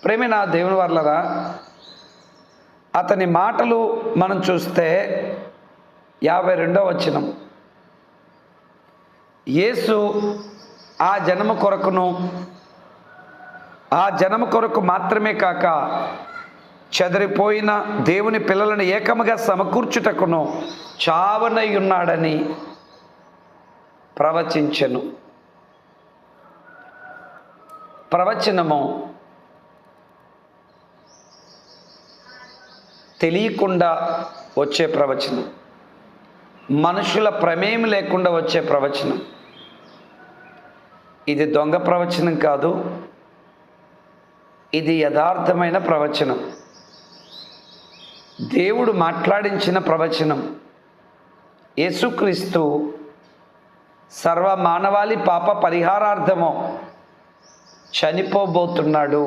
ప్రేమైన దేవుని వర్లరా, అతని మాటలు మనం చూస్తే 52వ వచనం, యేసు ఆ జనము కొరకు మాత్రమే కాక చెదరిపోయిన దేవుని పిల్లలను ఏకముగా సమకూర్చుటకును చావనై ఉన్నాడని ప్రవచించెను. ప్రవచనము తెలియకుండా వచ్చే ప్రవచనం, మనుషుల ప్రమేయం లేకుండా వచ్చే ప్రవచనం. ఇది దొంగ ప్రవచనం కాదు, ఇది యథార్థమైన ప్రవచనం. దేవుడు మాట్లాడించిన ప్రవచనం. యేసుక్రీస్తు సర్వ మానవాళి పాప పరిహారార్థము చనిపోబోతున్నాడు